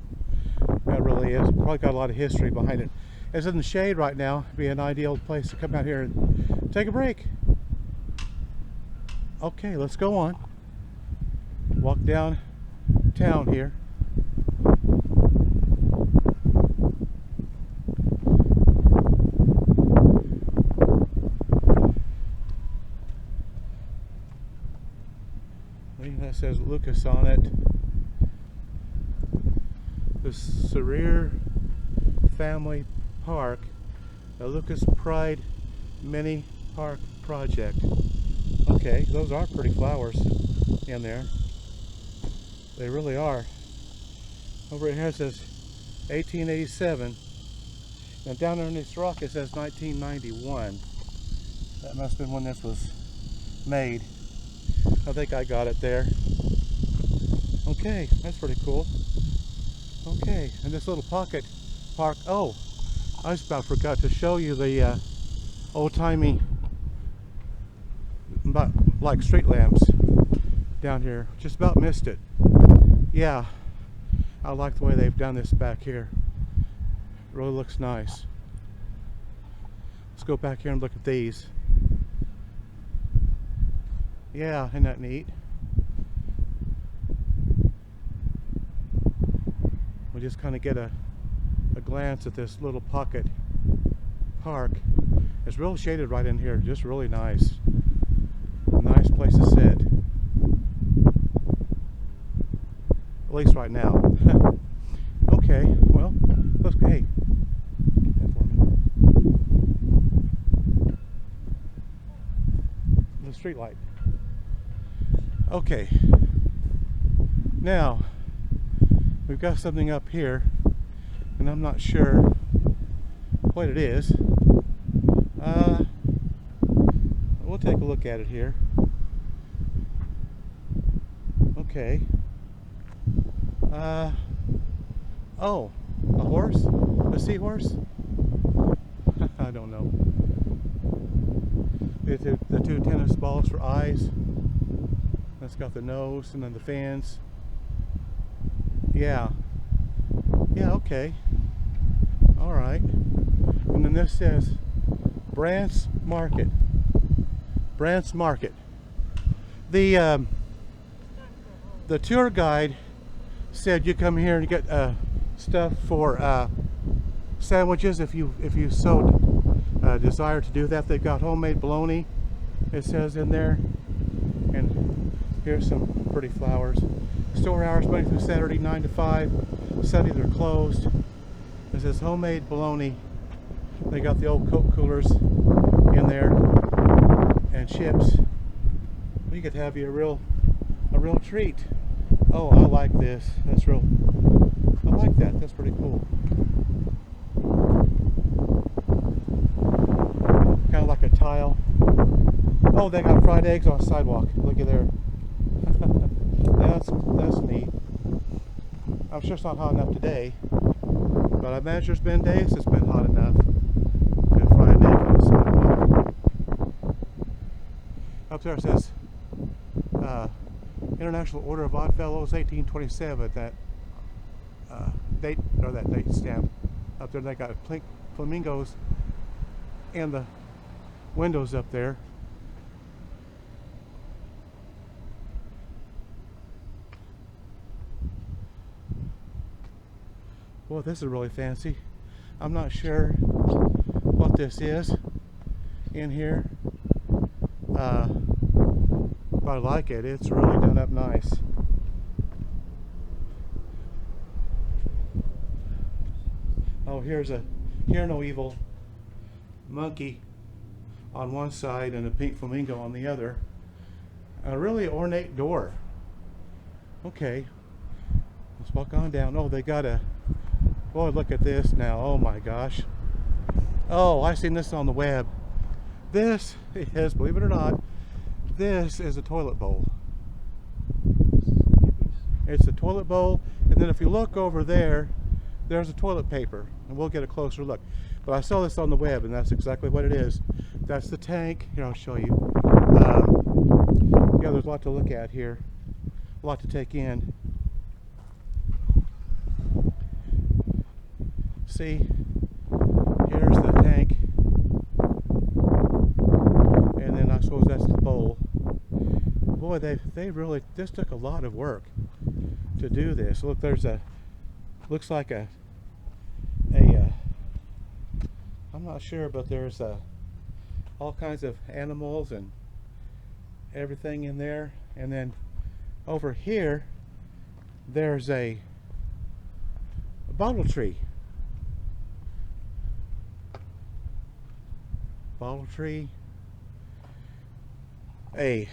That really is. Probably got a lot of history behind it. It's in the shade right now. It'd be an ideal place to come out here and take a break. Okay, let's go on. Walk down town here. That says Lucas on it. The Serere Family Park, the Lucas Pride Mini Park Project. Okay, those are pretty flowers in there. They really are. Over here it says 1887. And down there in this rock it says 1991. That must have been when this was made. I think I got it there. Okay, that's pretty cool. Okay, and this little pocket park. Oh, I just about forgot to show you the old-timey like street lamps down here. Just about missed it. Yeah, I like the way they've done this back here. It really looks nice. Let's go back here and look at these. Yeah, isn't that neat? We just kind of get a glance at this little pocket park. It's real shaded right in here, just really nice. Nice place to sit. At least right now. Okay, well, let's go. Hey, get that for me. The street light. Okay. Now, we've got something up here, and I'm not sure what it is. We'll take a look at it here. Okay. Oh, a horse? A seahorse? I don't know. The two tennis balls for eyes. That's got the nose and then the fins. Yeah. Yeah, okay. Alright. And then this says Brandt's Market. Brandt's Market. The tour guide said you come here and get stuff for sandwiches if you so desire to do that. They've got homemade bologna, it says in there. And here's some pretty flowers. Store hours Monday through Saturday 9 to 5. Sunday they're closed. It says homemade bologna. They got the old Coke coolers in there and chips. You could have you a real treat. Oh, I like this. That's real. I like that. That's pretty cool. Kind of like a tile. Oh, they got fried eggs on the sidewalk. Looky there. That's neat. I'm sure it's not hot enough today, but I imagine there's been days it's been hot enough to fry an egg on the sidewalk. Up there it says International Order of Odd Fellows, 1827. That date stamp. Up there they got pink flamingos in the windows up there. Well, this is really fancy. I'm not sure what this is in here, but I like it. It's really done up nice. Oh, here's a Hear No Evil monkey on one side and a pink flamingo on the other. A really ornate door. Okay, let's walk on down. Oh, they got a... Boy, look at this now. Oh my gosh. Oh, I've seen this on the web. This is, believe it or not, this is a toilet bowl. It's a toilet bowl, and then if you look over there, there's a toilet paper, and we'll get a closer look. But I saw this on the web, and that's exactly what it is. That's the tank. Here, I'll show you. Yeah, there's a lot to look at here. A lot to take in. See, here's the tank, and then I suppose that's the bowl. Boy, they really, this took a lot of work to do this. Look, there's a, looks like a I'm not sure, but there's all kinds of animals and everything in there, and then over here there's a bottle tree. Bottle tree. A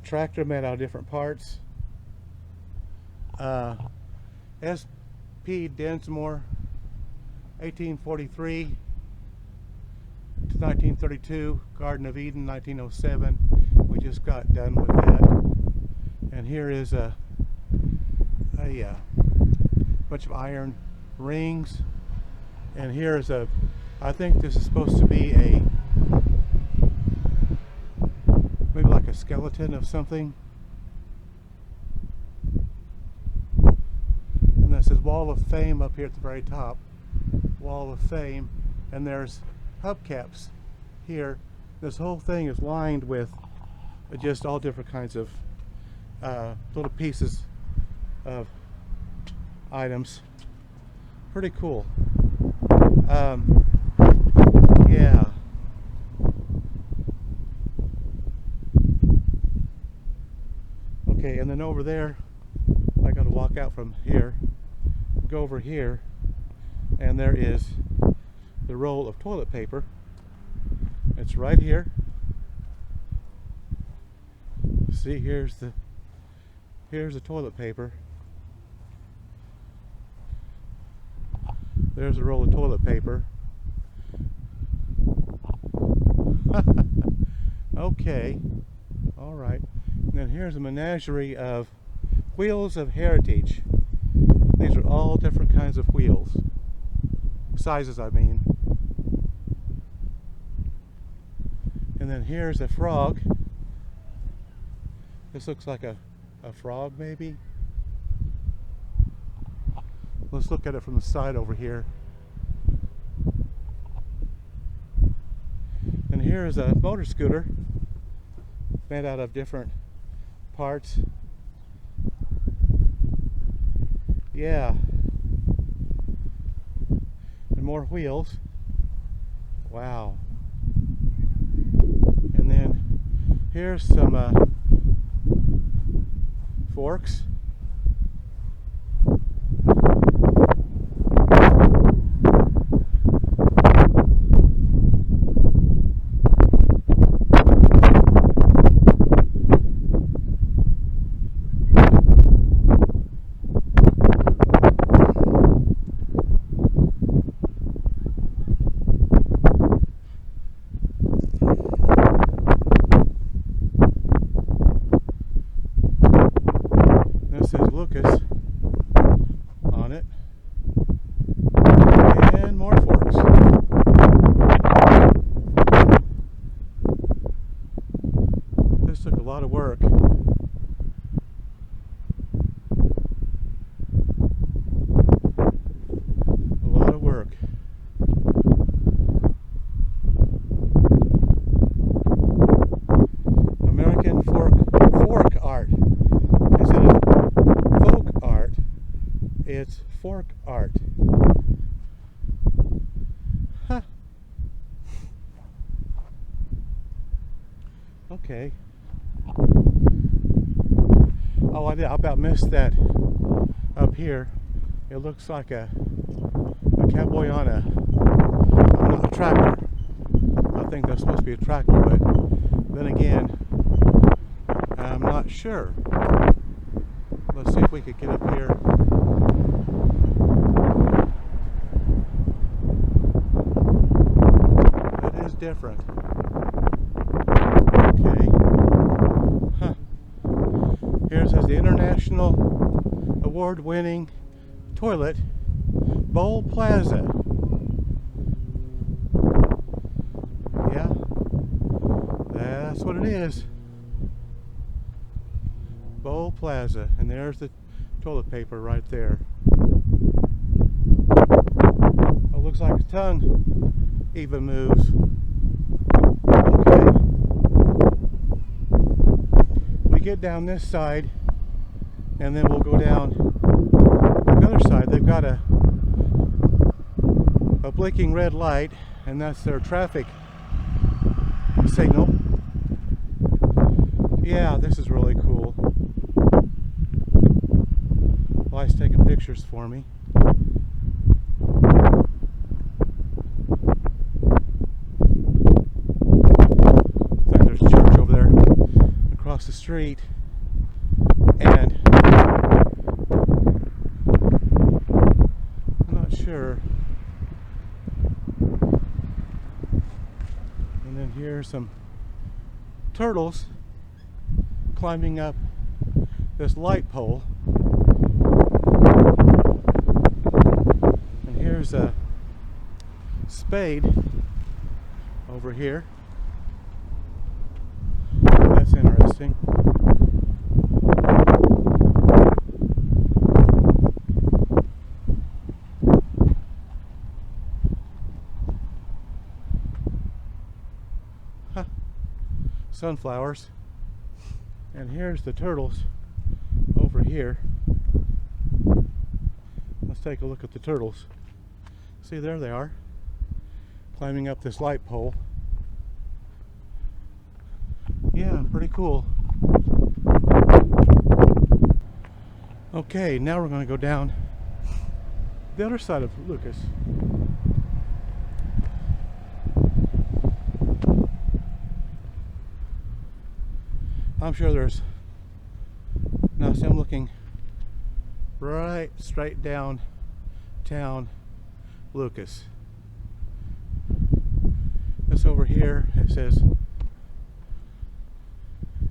tractor made out of different parts. S.P. Densmore, 1843 to 1932. Garden of Eden, 1907. We just got done with that. And here is a bunch of iron rings. And here is I think this is supposed to be maybe like a skeleton of something. And that says Wall of Fame up here at the very top. Wall of Fame. And there's hubcaps here. This whole thing is lined with just all different kinds of little pieces of items. Pretty cool. Yeah. Okay, and then over there, I gotta walk out from here, go over here, and there is the roll of toilet paper. It's right here. See, here's the toilet paper. There's a roll of toilet paper. Okay, all right. And then here's a menagerie of wheels of heritage. These are all different kinds of wheels. Sizes, I mean. And then here's a frog. This looks like a frog, maybe. Let's look at it from the side over here. And here is a motor scooter made out of different parts. Yeah. And more wheels. Wow. And then here's some forks. Lucas on it, and more forks. This took a lot of work. A lot of work. American fork art. Instead of folk art, it's fork art. Huh. Okay. Oh, I about missed that up here. It looks like a cowboy on a tractor. I think that's supposed to be a tractor, but then again, I'm not sure. Let's see if we could get up here. It is different. Okay. Huh. Here it says the International Award-winning toilet, Bowl Plaza. Yeah, that's what it is. Bowl Plaza, and there's the toilet paper right there. Oh, looks like his tongue even moves. Okay. We get down this side, and then we'll go down the other side. They've got a blinking red light, and that's their traffic signal. Yeah, this is really cool. pictures for me. Looks like there's a church over there across the street, and I'm not sure. And then here's some turtles climbing up this light pole. And here's a spade over here. That's interesting. Huh. Sunflowers. And here's the turtles over here. Let's take a look at the turtles. See, there they are, climbing up this light pole. Yeah, pretty cool. Okay, now we're going to go down the other side of Lucas. I'm sure there's, now see, I'm looking right straight down town Lucas. This over here, it says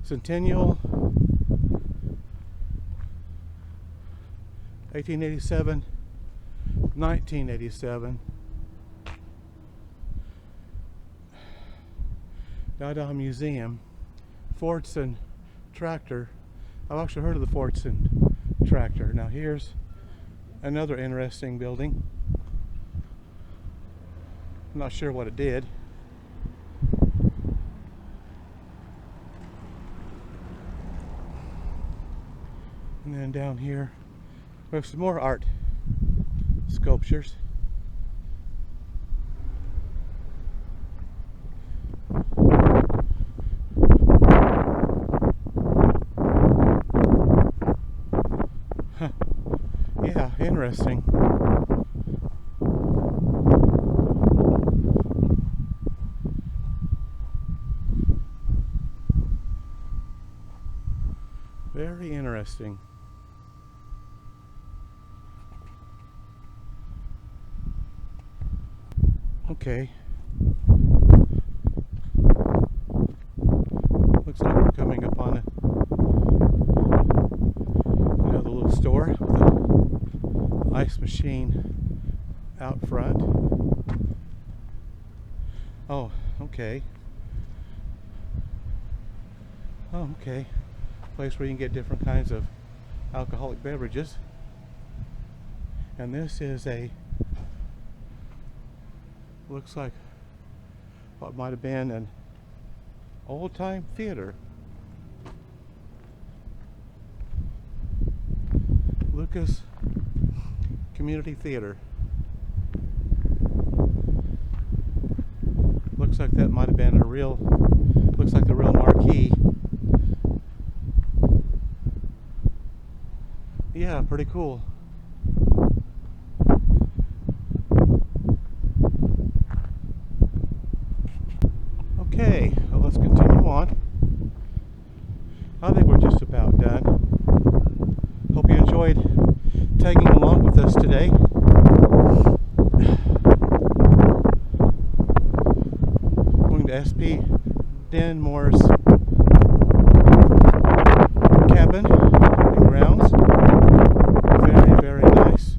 Centennial 1887, 1987. Dada Museum. Fordson tractor. I've actually heard of the Fordson tractor. Now here's another interesting building. I'm not sure what it did. And then down here we have some more art sculptures. Yeah, interesting. Very interesting. Okay. Looks like we're coming up on another little store with an ice machine out front. Oh, okay. Oh, okay. Place where you can get different kinds of alcoholic beverages. And this is a, looks like what might have been an old-time theater. Lucas Community Theater. Looks like that might have been a real, looks like the real marquee. Yeah, pretty cool. Okay, well, let's continue on. I think we're just about done. Hope you enjoyed tagging along with us today. Going to SP Denmore's cabin and grounds. Very, very nice.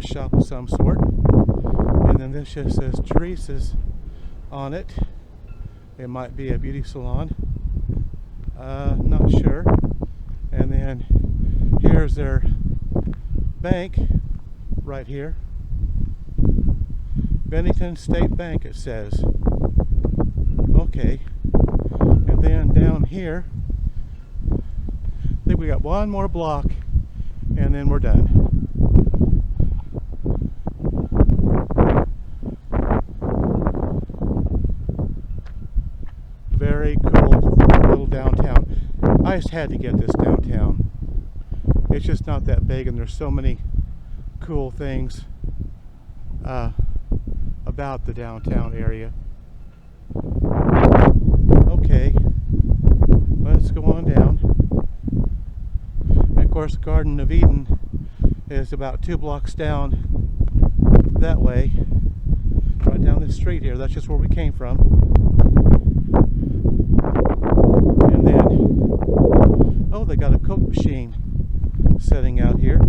Shop of some sort, and then this just says Teresa's on it. It might be a beauty salon, not sure. And then here's their bank right here, Bennington State Bank, it says. Okay, and then down here I think we got one more block and then we're done. I just had to get this downtown. It's just not that big, and there's so many cool things about the downtown area. Okay, let's go on down. And of course, the Garden of Eden is about 2 blocks down that way, right down this street here. That's just where we came from. And then, oh, they got a Coke machine setting out here.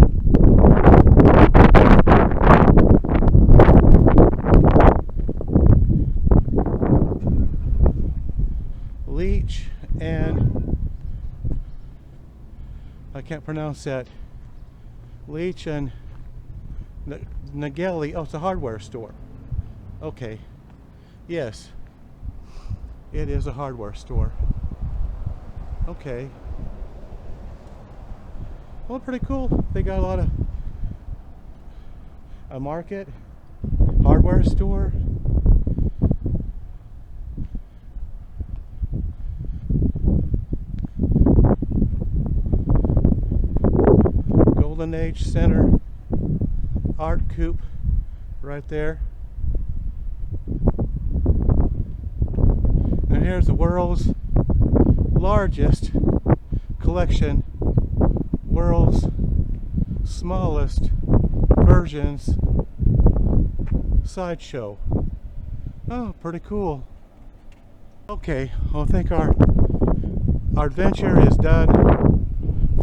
Leach and I can't pronounce that. Leach and Nageli. Oh, it's a hardware store. Okay. Yes. It is a hardware store. Okay. Well, pretty cool. They got a lot of a market, hardware store. Golden Age Center, Art Coupe, right there. And here's the world's largest collection, world's smallest versions sideshow. Oh, pretty cool. Okay, well, I think our adventure is done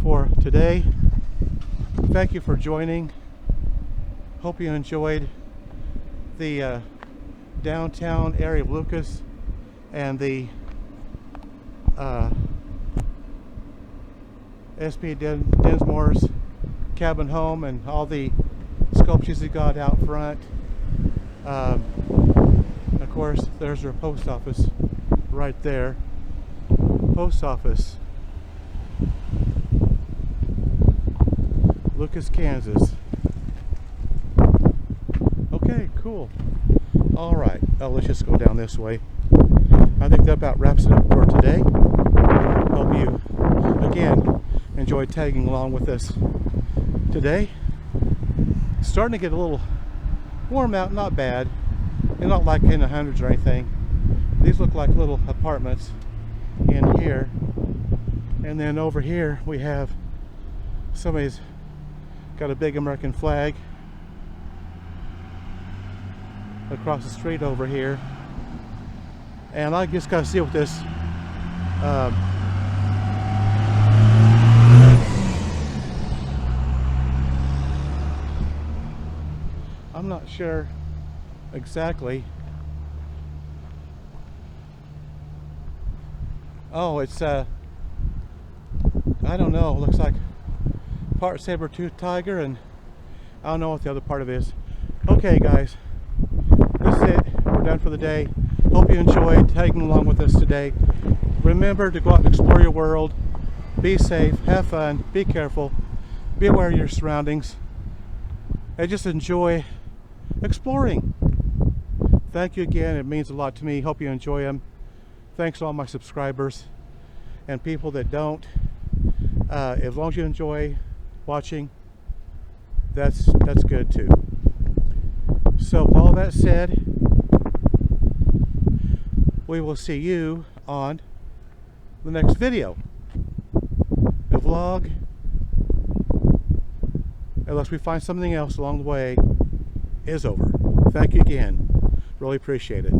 for today. Thank you for joining. Hope you enjoyed the downtown area of Lucas and the S.P. Dinsmore's cabin home and all the sculptures he got out front. Of course, there's our post office right there. Post office. Lucas, Kansas. Okay, cool. All right, let's just go down this way. I think that about wraps it up for today. Hope you, again, enjoyed tagging along with us today. It's starting to get a little warm out, not bad. They're not like in the hundreds or anything. These look like little apartments in here. And then over here we have somebody's got a big American flag across the street over here. And I just got to see what this I'm not sure exactly. Oh, it's I don't know, looks like part saber-tooth tiger, and I don't know what the other part of it is. Okay guys, this is it. We're done for the day. Hope you enjoyed tagging along with us today. Remember to go out and explore your world. Be safe, have fun, be careful, be aware of your surroundings, and just enjoy exploring. Thank you again. It means a lot to me. Hope you enjoy them. Thanks to all my subscribers and people that don't. As long as you enjoy watching, that's good too. So with all that said, we will see you on the next video. The vlog, unless we find something else along the way, is over. Thank you again. Really appreciate it.